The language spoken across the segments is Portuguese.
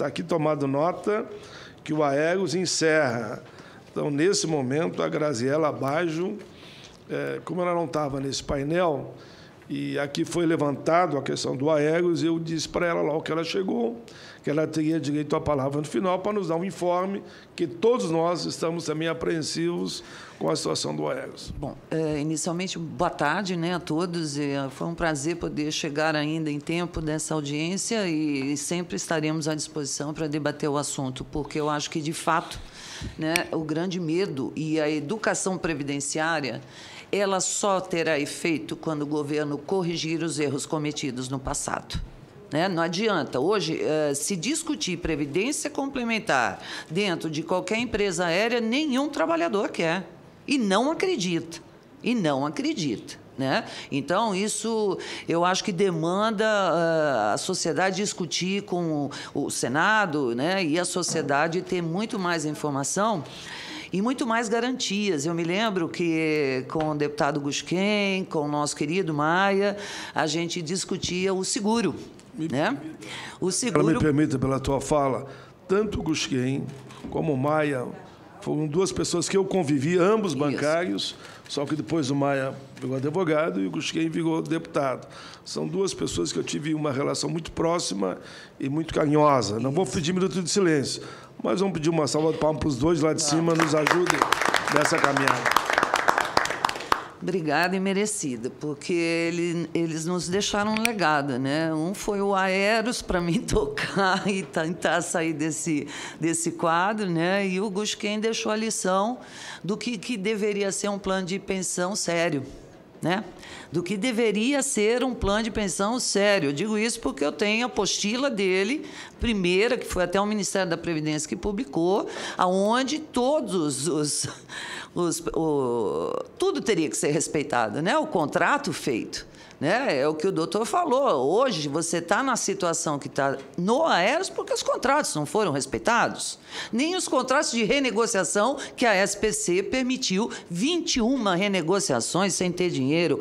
está aqui tomado nota que o Aeros encerra. Então, nesse momento, a Graziela Baggio, como ela não estava nesse painel, e aqui foi levantado a questão do Aeros, eu disse para ela logo que ela chegou, que ela teria direito à palavra no final para nos dar um informe, que todos nós estamos também apreensivos com a situação do Aeros. Bom, inicialmente, boa tarde, né, a todos. Foi um prazer poder chegar ainda em tempo dessa audiência e sempre estaremos à disposição para debater o assunto, porque eu acho que, de fato, né, o grande medo e a educação previdenciária, ela só terá efeito quando o governo corrigir os erros cometidos no passado. Não adianta. Hoje, se discutir previdência complementar dentro de qualquer empresa aérea, nenhum trabalhador quer. E não acredita. E não acredita. Então, isso eu acho que demanda a sociedade discutir com o Senado, e a sociedade ter muito mais informação e muito mais garantias. Eu me lembro que, com o deputado Gusquem, com o nosso querido Maia, a gente discutia o seguro. O seguro... Ela me permita, pela tua fala, tanto o Gusquem como o Maia foram duas pessoas que eu convivi, ambos bancários, só que depois o Maia virou advogado e o Gusquem virou deputado. São duas pessoas que eu tive uma relação muito próxima e muito carinhosa. Não vou pedir minuto de silêncio, mas vamos pedir uma salva de palmas para os dois lá de cima, nos ajudem nessa caminhada. Obrigada e merecida, porque eles nos deixaram um legado, Um foi o Aeros para mim tocar e tentar sair desse quadro, E o Gusquem deixou a lição do que deveria ser um plano de pensão sério, Do que deveria ser um plano de pensão sério. Eu digo isso porque eu tenho a apostila dele, primeira, que foi até o Ministério da Previdência que publicou, aonde todos tudo teria que ser respeitado, O contrato feito, É o que o doutor falou. Hoje você está na situação que está no Aeros porque os contratos não foram respeitados, nem os contratos de renegociação que a SPC permitiu 21 renegociações sem ter dinheiro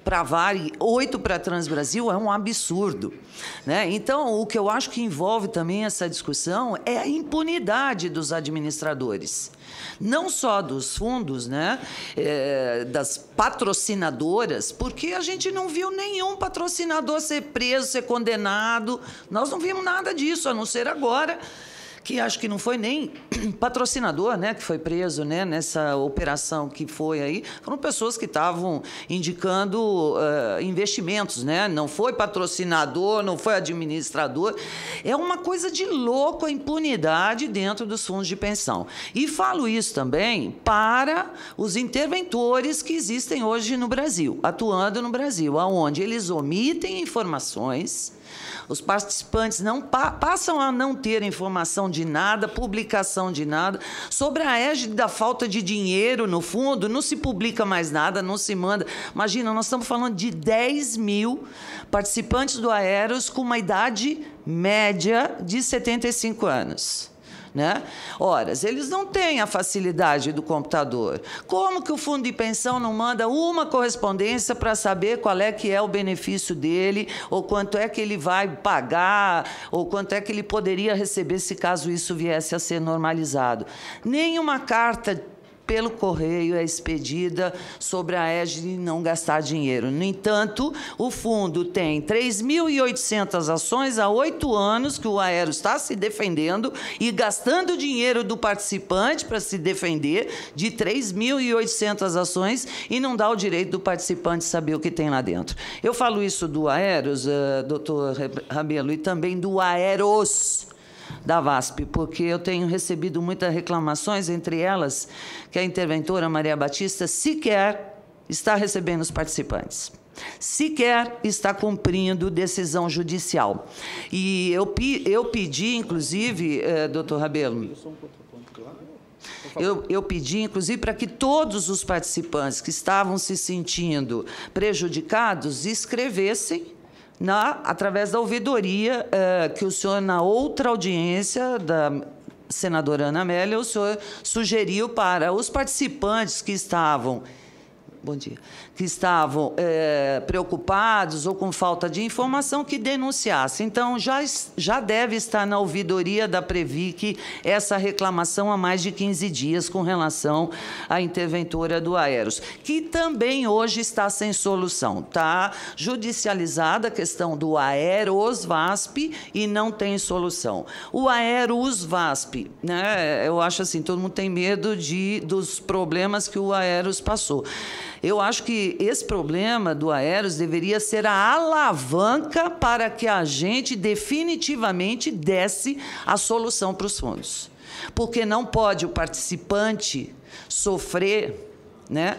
para a Vale, 8 para a Transbrasil, é um absurdo. Então, o que eu acho que envolve também essa discussão é a impunidade dos administradores. Não só dos fundos, das patrocinadoras, porque a gente não viu nenhum patrocinador ser preso, ser condenado. Nós não vimos nada disso, a não ser agora, que acho que não foi nem patrocinador, que foi preso, nessa operação que foi aí. Foram pessoas que estavam indicando investimentos, Não foi patrocinador, não foi administrador. É uma coisa de louco a impunidade dentro dos fundos de pensão. E falo isso também para os interventores que existem hoje no Brasil, atuando no Brasil, onde eles omitem informações. Os participantes não passam a não ter informação de nada, publicação de nada. Sobre a égide da falta de dinheiro no fundo, não se publica mais nada, não se manda. Imagina, nós estamos falando de 10 mil participantes do Aeros com uma idade média de 75 anos. Ora, eles não têm a facilidade do computador. Como que o fundo de pensão não manda uma correspondência para saber qual é que é o benefício dele, ou quanto é que ele vai pagar, ou quanto é que ele poderia receber se caso isso viesse a ser normalizado? Nenhuma carta pelo correio é expedida sobre a égide de não gastar dinheiro. No entanto, o fundo tem 3.800 ações há 8 anos que o Aeros está se defendendo e gastando dinheiro do participante para se defender de 3.800 ações e não dá o direito do participante saber o que tem lá dentro. Eu falo isso do Aeros, doutor Rabelo, e também do Aeros da VASP, porque eu tenho recebido muitas reclamações, entre elas que a interventora Maria Batista sequer está recebendo os participantes, sequer está cumprindo decisão judicial. E eu pedi, inclusive, doutor Rabelo, eu pedi, inclusive, para que todos os participantes que estavam se sentindo prejudicados escrevessem através da ouvidoria que o senhor, na outra audiência da senadora Ana Amélia, o senhor sugeriu para os participantes que estavam bom dia, que estavam preocupados ou com falta de informação, que denunciassem. Então, já deve estar na ouvidoria da Previc essa reclamação há mais de 15 dias com relação à interventora do Aeros, que também hoje está sem solução. Está judicializada a questão do Aerosvasp e não tem solução. O Aerosvasp, né, eu acho assim, todo mundo tem medo dos problemas que o Aeros passou. Eu acho que esse problema do Aeros deveria ser a alavanca para que a gente definitivamente desse a solução para os fundos. Porque não pode o participante sofrer, né,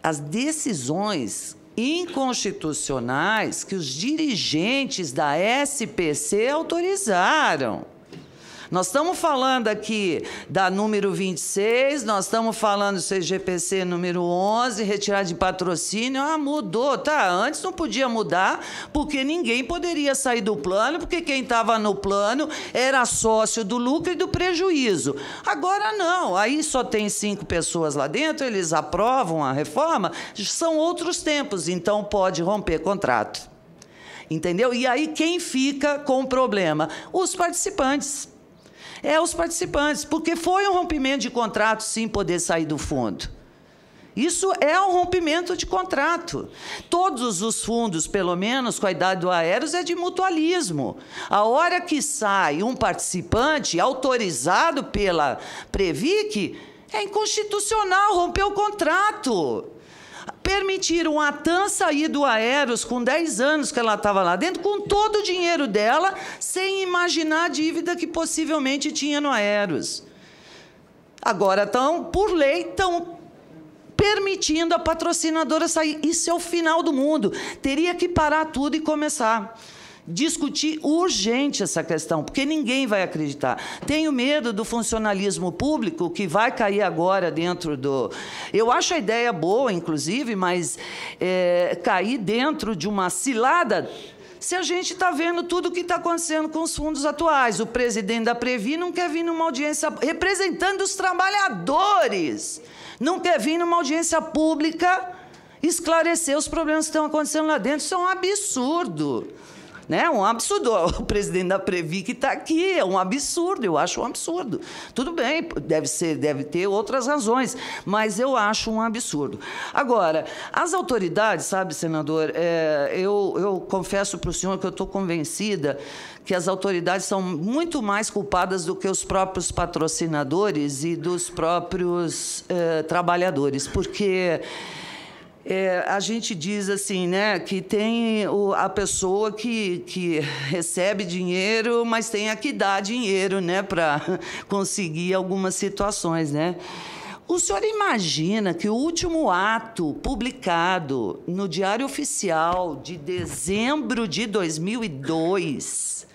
as decisões inconstitucionais que os dirigentes da SPC autorizaram. Nós estamos falando aqui da número 26, nós estamos falando do CGPC número 11, retirada de patrocínio. Mudou, tá? Antes não podia mudar, porque ninguém poderia sair do plano, porque quem estava no plano era sócio do lucro e do prejuízo. Agora não, aí só tem 5 pessoas lá dentro, eles aprovam a reforma, são outros tempos, então pode romper contrato. Entendeu? E aí quem fica com o problema? Os participantes. Os participantes, porque foi um rompimento de contrato, sim, poder sair do fundo. Isso é um rompimento de contrato. Todos os fundos, pelo menos com a idade do Aeros, é de mutualismo. A hora que sai um participante autorizado pela Previc, é inconstitucional, rompeu o contrato. Permitiram a TAM sair do Aeros com 10 anos que ela estava lá dentro, com todo o dinheiro dela, sem imaginar a dívida que possivelmente tinha no Aeros. Agora, por lei, estão permitindo a patrocinadora sair. Isso é o final do mundo. Teria que parar tudo e começar. Discutir urgente essa questão, porque ninguém vai acreditar. Tenho medo do funcionalismo público, que vai cair agora dentro do... Eu acho a ideia boa, inclusive, mas cair dentro de uma cilada, se a gente está vendo tudo o que está acontecendo com os fundos atuais. O presidente da Previ não quer vir numa audiência representando os trabalhadores, não quer vir numa audiência pública esclarecer os problemas que estão acontecendo lá dentro. Isso é um absurdo. Né? Um absurdo. O presidente da Previ que está aqui, é um absurdo, eu acho um absurdo. Tudo bem, deve ter outras razões, mas eu acho um absurdo. Agora, as autoridades, sabe, senador, eu confesso para o senhor que eu estou convencida que as autoridades são muito mais culpadas do que os próprios patrocinadores e dos próprios trabalhadores, porque... a gente diz assim, né, que tem a pessoa que recebe dinheiro, mas tem a que dá dinheiro, né, para conseguir algumas situações, né? O senhor imagina que o último ato publicado no Diário Oficial de dezembro de 2002,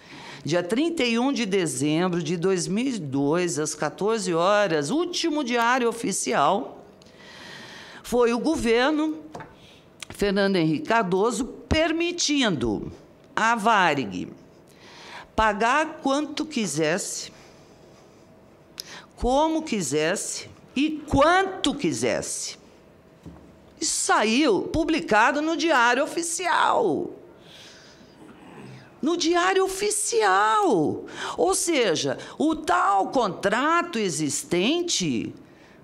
dia 31 de dezembro de 2002, às 14 horas, último Diário Oficial, foi o governo Fernando Henrique Cardoso permitindo a Varig pagar quanto quisesse, como quisesse e quanto quisesse. Isso saiu publicado no Diário Oficial. No Diário Oficial. Ou seja, o tal contrato existente...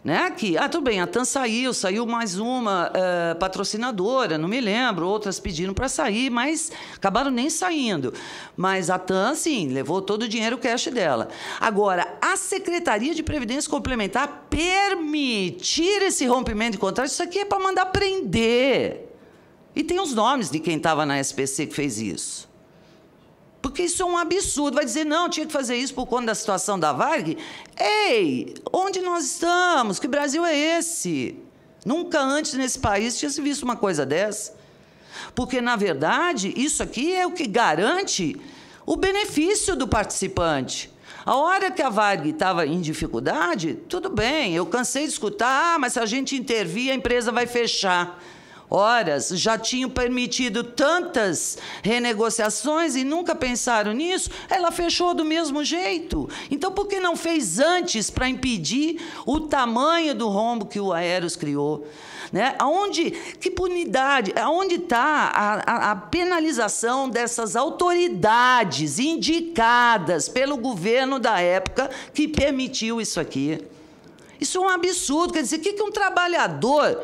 Né? Que, tudo bem, a TAM saiu mais uma patrocinadora, não me lembro, outras pediram para sair, mas acabaram nem saindo. Mas a TAM, sim, levou todo o dinheiro cash dela. Agora, a Secretaria de Previdência Complementar permitir esse rompimento de contrato, isso aqui é para mandar prender. E tem os nomes de quem estava na SPC que fez isso. Porque isso é um absurdo. Vai dizer, não, tinha que fazer isso por conta da situação da Varig. Ei, onde nós estamos? Que Brasil é esse? Nunca antes nesse país tinha se visto uma coisa dessa. Porque, na verdade, isso aqui é o que garante o benefício do participante. A hora que a Varig estava em dificuldade, tudo bem, eu cansei de escutar, mas se a gente intervir, a empresa vai fechar. horas, já tinham permitido tantas renegociações e nunca pensaram nisso, ela fechou do mesmo jeito. Então, por que não fez antes para impedir o tamanho do rombo que o Aeros criou? Né? Que punidade, aonde está a penalização dessas autoridades indicadas pelo governo da época que permitiu isso aqui? Isso é um absurdo. Quer dizer, o que um trabalhador...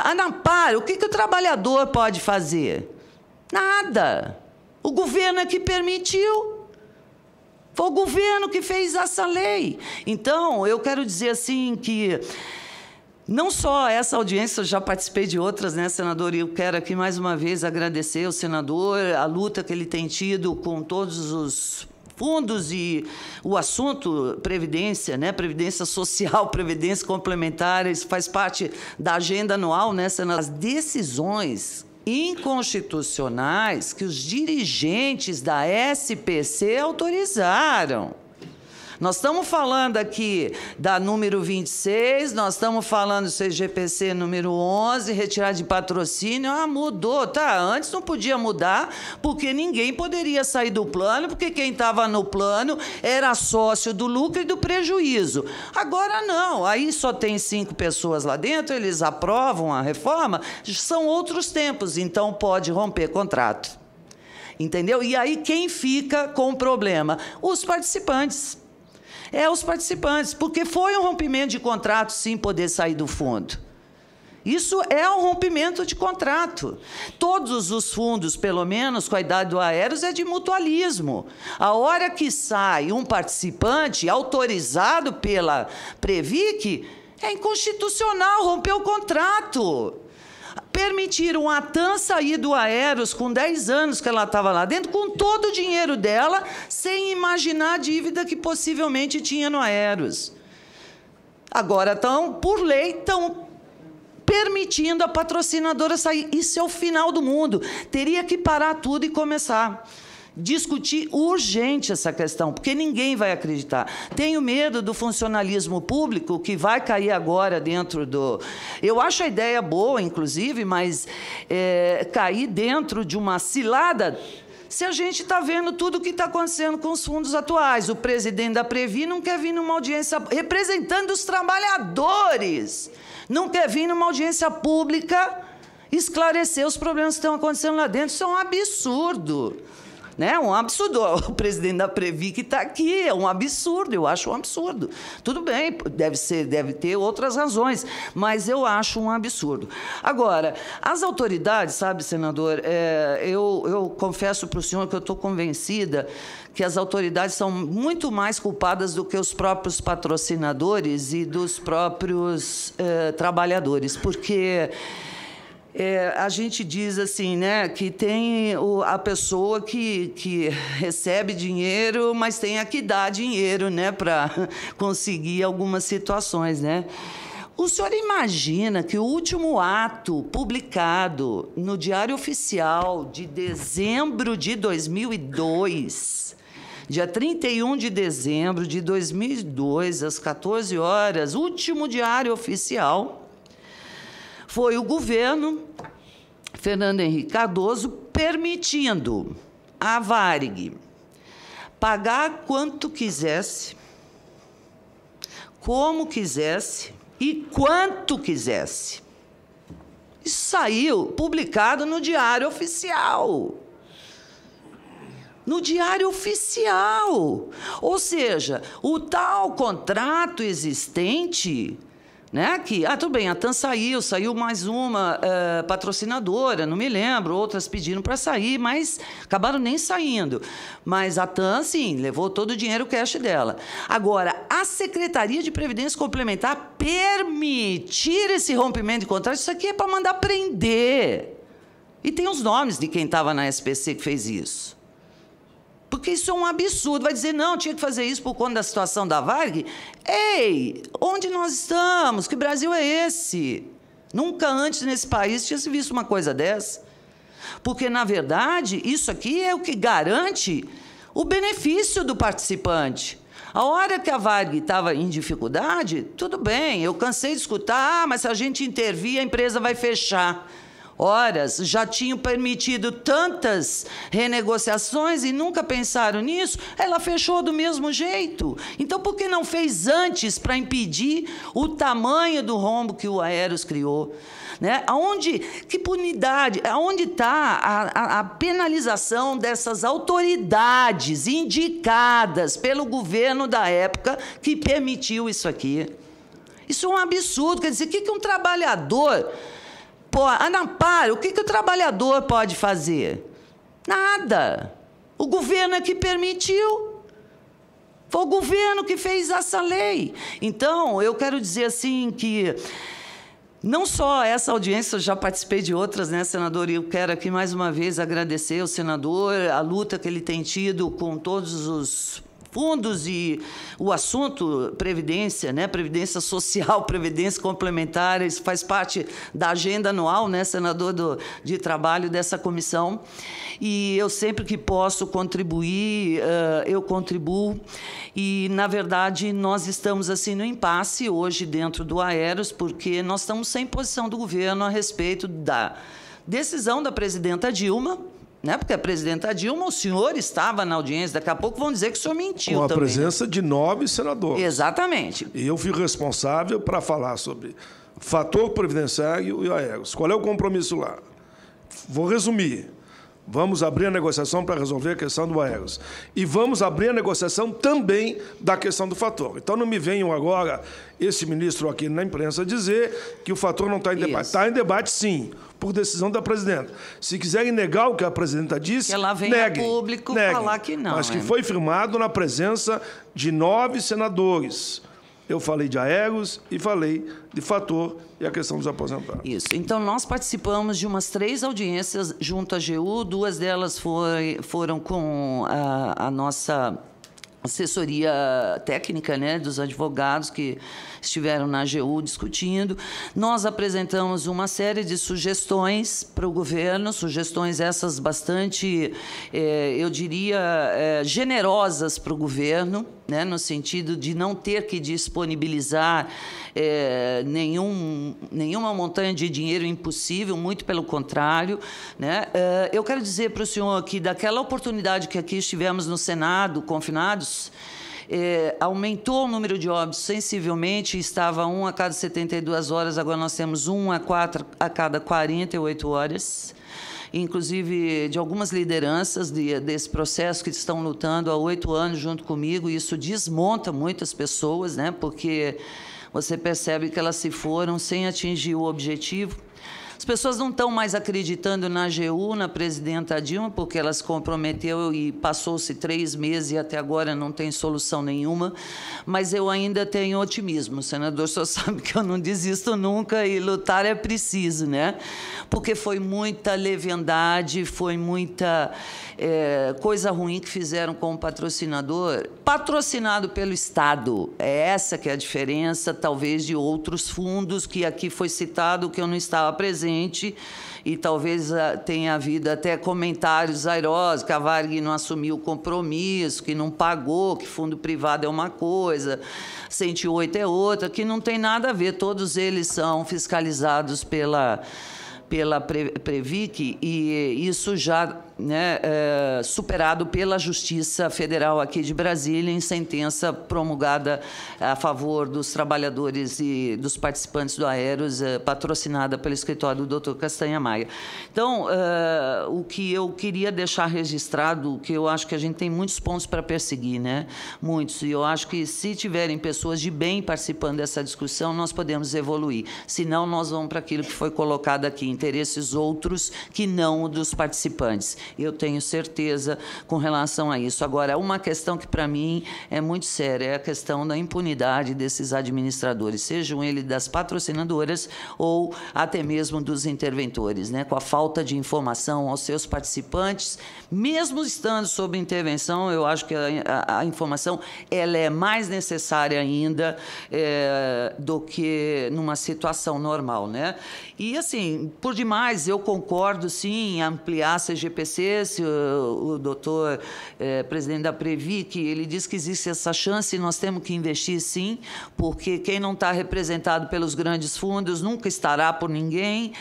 Anapara, o que o trabalhador pode fazer? Nada. O governo é que permitiu. Foi o governo que fez essa lei. Então, eu quero dizer assim que... Não só essa audiência, eu já participei de outras, né, senador? E eu quero aqui mais uma vez agradecer ao senador, a luta que ele tem tido com todos os fundos e o assunto previdência, né, previdência social, previdência complementar, isso faz parte da agenda anual, né, senador? As decisões inconstitucionais que os dirigentes da SPC autorizaram. Nós estamos falando aqui da número 26, nós estamos falando do CGPC número 11, retirada de patrocínio, mudou, tá? Antes não podia mudar, porque ninguém poderia sair do plano, porque quem estava no plano era sócio do lucro e do prejuízo. Agora não, aí só tem 5 pessoas lá dentro, eles aprovam a reforma, são outros tempos, então pode romper contrato. Entendeu? E aí quem fica com o problema? Os participantes. Os participantes, porque foi um rompimento de contrato, sim, poder sair do fundo. Isso é um rompimento de contrato. Todos os fundos, pelo menos com a idade do Aeros, é de mutualismo. A hora que sai um participante autorizado pela Previc, é inconstitucional, rompeu o contrato. Permitiram a TAM sair do Aeros com 10 anos que ela estava lá dentro, com todo o dinheiro dela, sem imaginar a dívida que possivelmente tinha no Aeros. Agora, por lei, estão permitindo a patrocinadora sair. Isso é o final do mundo. Teria que parar tudo e começar. Discutir urgente essa questão, porque ninguém vai acreditar. Tenho medo do funcionalismo público que vai cair agora dentro do... Eu acho a ideia boa, inclusive, mas cair dentro de uma cilada se a gente está vendo tudo o que está acontecendo com os fundos atuais. O presidente da Previ não quer vir numa audiência representando os trabalhadores, não quer vir numa audiência pública esclarecer os problemas que estão acontecendo lá dentro. Isso é um absurdo. Né? Um absurdo. O presidente da Previ que está aqui é um absurdo, eu acho um absurdo. Tudo bem, deve ter outras razões, mas eu acho um absurdo. Agora, as autoridades, sabe, senador, eu confesso para o senhor que eu estou convencida que as autoridades são muito mais culpadas do que os próprios patrocinadores e dos próprios trabalhadores, porque... a gente diz assim, né, que tem a pessoa que recebe dinheiro, mas tem a que dá dinheiro, né, para conseguir algumas situações, né? O senhor imagina que o último ato publicado no Diário Oficial de dezembro de 2002, dia 31 de dezembro de 2002, às 14 horas, último Diário Oficial, foi o governo, Fernando Henrique Cardoso, permitindo à Varig pagar quanto quisesse, como quisesse e quanto quisesse. Isso saiu publicado no Diário Oficial. No Diário Oficial. Ou seja, o tal contrato existente... Né? Que, tudo bem, a TAM saiu mais uma patrocinadora, não me lembro, outras pediram para sair, mas acabaram nem saindo. Mas a TAM, sim, levou todo o dinheiro cash dela. Agora, a Secretaria de Previdência Complementar permitir esse rompimento de contrato, isso aqui é para mandar prender. E tem os nomes de quem estava na SPC que fez isso. Porque isso é um absurdo. Vai dizer, não, tinha que fazer isso por conta da situação da Varig. Ei, onde nós estamos? Que Brasil é esse? Nunca antes nesse país tinha se visto uma coisa dessa. Porque, na verdade, isso aqui é o que garante o benefício do participante. A hora que a Varig estava em dificuldade, tudo bem, eu cansei de escutar, mas se a gente intervir, a empresa vai fechar. Horas, já tinham permitido tantas renegociações e nunca pensaram nisso, ela fechou do mesmo jeito. Então, por que não fez antes para impedir o tamanho do rombo que o Aeros criou? Né? Que punidade, aonde está a penalização dessas autoridades indicadas pelo governo da época que permitiu isso aqui? Isso é um absurdo. Quer dizer, o que um trabalhador... Pô, Anapar, o que o trabalhador pode fazer? Nada. O governo é que permitiu. Foi o governo que fez essa lei. Então, eu quero dizer assim que não só essa audiência, eu já participei de outras, né, senador? E eu quero aqui mais uma vez agradecer ao senador a luta que ele tem tido com todos os fundos e o assunto previdência, né, previdência social, previdência complementar, isso faz parte da agenda anual, né, senador, de trabalho dessa comissão. E eu sempre que posso contribuir, eu contribuo. E, na verdade, nós estamos assim no impasse hoje dentro do Aeros, porque nós estamos sem posição do governo a respeito da decisão da presidenta Dilma, né? Porque a presidenta Dilma, o senhor estava na audiência, daqui a pouco vão dizer que o senhor mentiu com a também. Presença de 9 senadores. Exatamente. E eu fui responsável para falar sobre fator previdenciário e Aeros. Qual é o compromisso lá? Vou resumir. Vamos abrir a negociação para resolver a questão do Aeros. E vamos abrir a negociação também da questão do fator. Então, não me venham agora, esse ministro aqui na imprensa, dizer que o fator não está em debate. Está em debate, sim, por decisão da presidenta. Se quiserem negar o que a presidenta disse, que ela venha neguem, a público neguem, falar que não. Mas que foi firmado na presença de 9 senadores. Eu falei de Aeros e falei de fator e a questão dos aposentados. Isso. Então, nós participamos de umas 3 audiências junto à AGU, 2 delas foram com a nossa assessoria técnica, né, dos advogados que estiveram na AGU discutindo. Nós apresentamos uma série de sugestões para o governo, sugestões essas bastante, eu diria, generosas para o governo, né, no sentido de não ter que disponibilizar nenhuma montanha de dinheiro impossível, muito pelo contrário, né? Eu quero dizer para o senhor que daquela oportunidade que aqui estivemos no Senado, confinados, aumentou o número de óbitos sensivelmente, estava 1 a cada 72 horas, agora nós temos 1 a cada 48 horas. Inclusive de algumas lideranças desse processo que estão lutando há 8 anos junto comigo, e isso desmonta muitas pessoas, né? Porque você percebe que elas se foram sem atingir o objetivo. As pessoas não estão mais acreditando na AGU, na presidenta Dilma, porque ela se comprometeu e passou-se 3 meses e até agora não tem solução nenhuma. Mas eu ainda tenho otimismo. O senador só sabe que eu não desisto nunca e lutar é preciso, né? Porque foi muita leviandade, foi muita coisa ruim que fizeram com o patrocinador, patrocinado pelo Estado. É essa que é a diferença, talvez, de outros fundos que aqui foi citado, que eu não estava presente, e talvez tenha havido até comentários airosos, que a Varig não assumiu o compromisso, que não pagou, que fundo privado é uma coisa, 108 é outra, que não tem nada a ver. Todos eles são fiscalizados pela Previc, e isso já, né, superado pela Justiça Federal aqui de Brasília, em sentença promulgada a favor dos trabalhadores e dos participantes do Aeros, patrocinada pelo escritório do Dr. Castanha Maia. Então, o que eu queria deixar registrado, que eu acho que a gente tem muitos pontos para perseguir, né? Muitos, e eu acho que se tiverem pessoas de bem participando dessa discussão, nós podemos evoluir. Senão, nós vamos para aquilo que foi colocado aqui, interesses outros que não o dos participantes. Eu tenho certeza com relação a isso. Agora, uma questão que, para mim, é muito séria, é a questão da impunidade desses administradores, sejam eles das patrocinadoras ou até mesmo dos interventores, né? Com a falta de informação aos seus participantes, mesmo estando sob intervenção, eu acho que a informação ela é mais necessária ainda do que numa situação normal, né? E, assim, por por demais, eu concordo, sim, em ampliar a CGPC, se o doutor presidente da Previc, ele diz que existe essa chance e nós temos que investir, sim, porque quem não está representado pelos grandes fundos nunca estará por ninguém.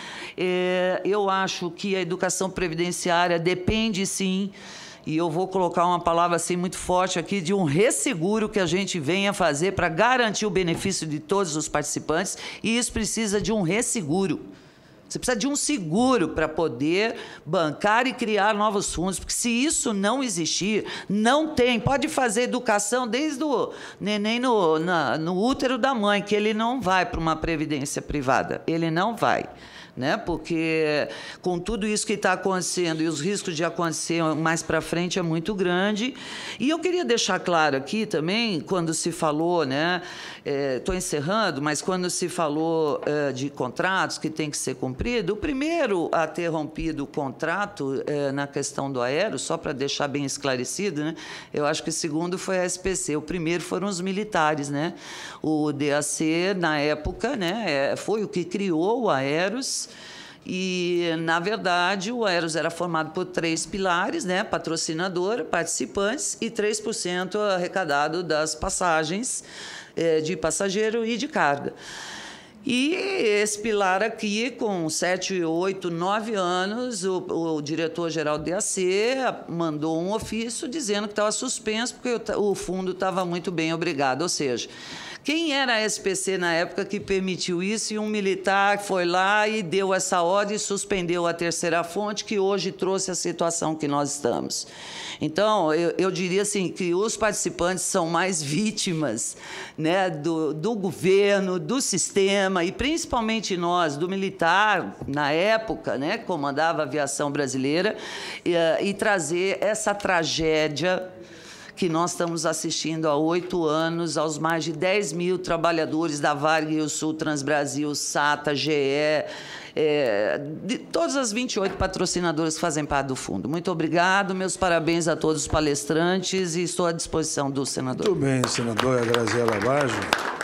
Eu acho que a educação previdenciária depende, sim, e eu vou colocar uma palavra assim muito forte aqui, de um resseguro que a gente venha fazer para garantir o benefício de todos os participantes, e isso precisa de um resseguro. Você precisa de um seguro para poder bancar e criar novos fundos, porque se isso não existir, não tem. Pode fazer educação desde o neném no útero da mãe, que ele não vai para uma previdência privada, ele não vai. Né? Porque com tudo isso que está acontecendo e os riscos de acontecer mais para frente é muito grande. E eu queria deixar claro aqui também, quando se falou, né, estou encerrando, mas quando se falou de contratos que tem que ser cumprido, o primeiro a ter rompido o contrato na questão do aero, só para deixar bem esclarecido, né, eu acho que o segundo foi a SPC, o primeiro foram os militares, né? O DAC, na época, né, foi o que criou o Aeros. E, na verdade, o Aeros era formado por 3 pilares, né? Patrocinador, participantes e 3% arrecadado das passagens de passageiro e de carga. E esse pilar aqui, com 7, 8, 9 anos, o diretor-geral do DAC mandou um ofício dizendo que estava suspenso porque o fundo estava muito bem, obrigado. Ou seja, quem era a SPC na época que permitiu isso? E um militar foi lá e deu essa ordem e suspendeu a terceira fonte, que hoje trouxe a situação que nós estamos. Então, eu diria assim, que os participantes são mais vítimas, né, do governo, do sistema, e principalmente nós, do militar, na época, né, que comandava a aviação brasileira, e trazer essa tragédia que nós estamos assistindo há 8 anos, aos mais de 10 mil trabalhadores da Varig, Rio Sul, Transbrasil, SATA, GE, de todas as 28 patrocinadoras que fazem parte do fundo. Muito obrigado, meus parabéns a todos os palestrantes e estou à disposição do senador. Muito bem, senadora Graziela Baggio.